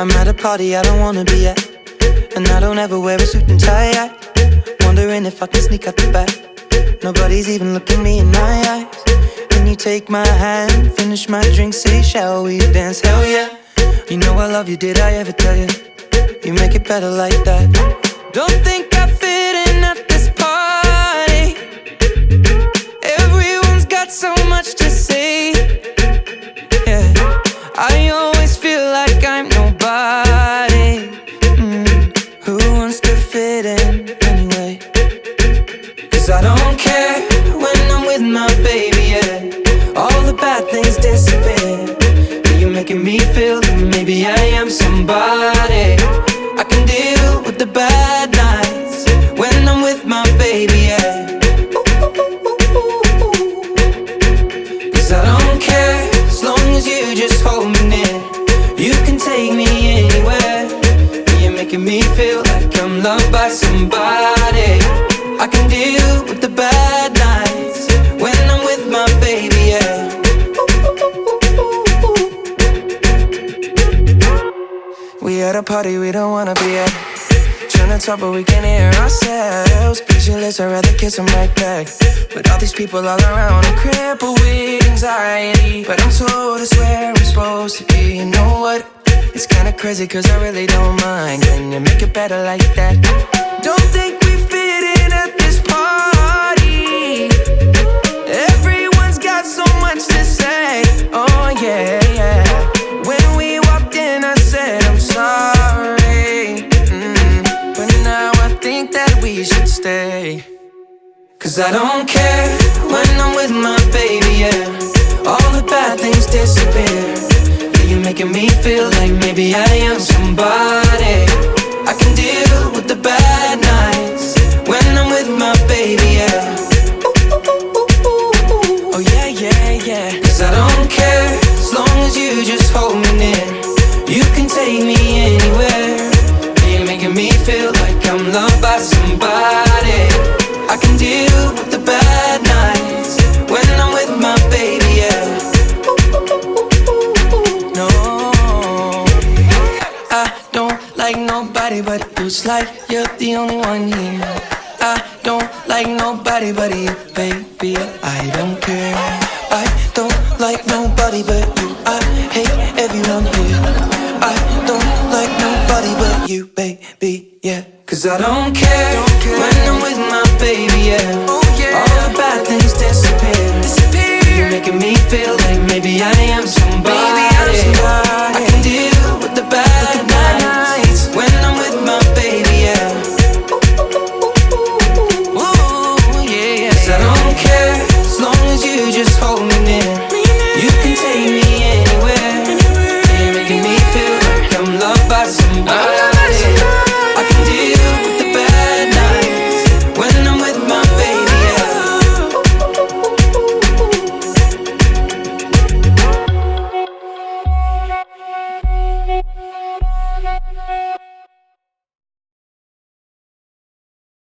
I'm at a party I don't wanna be at, and I don't ever wear a suit and tie. Wondering if I can sneak out the back. Nobody's even looking me in my eyes. Then you take my hand, finish my drink, say shall we dance? Hell yeah. You know I love you, did I ever tell you? You make it better like that. Don't think I fit in at this party. Everyone's got so much to say. Yeah, I always feel like I'm nobody. Who wants to fit in anyway? Cause I don't care when I'm with my baby, yeah. All the bad things disappear. You're making me feel that maybe I am somebody. I can deal with the bad nights when I'm with my baby, yeah. Cause I don't care as long as you just hold me near. You can take me anywhere. You're making me feel like I'm loved by somebody. I can deal with the bad nights when I'm with my baby, yeah. We at a party we don't wanna be at. Tryna talk but we can't hear ourselves. Speechless, I'd rather kiss them right back. But all these people all around, I'm crippled with anxiety. But I'm told it's where I'm supposed to be. You know what? It's kinda crazy cause I really don't mind. Can you make it better like that? Don't think we fit in at this party. Everyone's got so much to say. Oh yeah, yeah. When we walked in I said I'm sorry, but now I think that we should stay. Cause I don't care when I'm with my baby, yeah. All the bad things disappear. Yeah, you're making me feel like maybe I am somebody. I can deal with the bad nights when I'm with my baby, yeah. Oh yeah, yeah, yeah. Cause I don't care as long as you just hold me near. You can take me anywhere. You're making me feel like I'm loved by somebody. I can deal with the bad nights when I'm with my baby, yeah. No, I don't like nobody but you. It's like you're the only one here. I don't like nobody but you, baby. I don't care. I don't like nobody but you. I hate everyone here. I don't like nobody but you, baby, yeah. Cause I don't care when I'm with my baby, yeah. Oh, yeah. All the bad things disappear. You're making me feel like maybe I am somebody.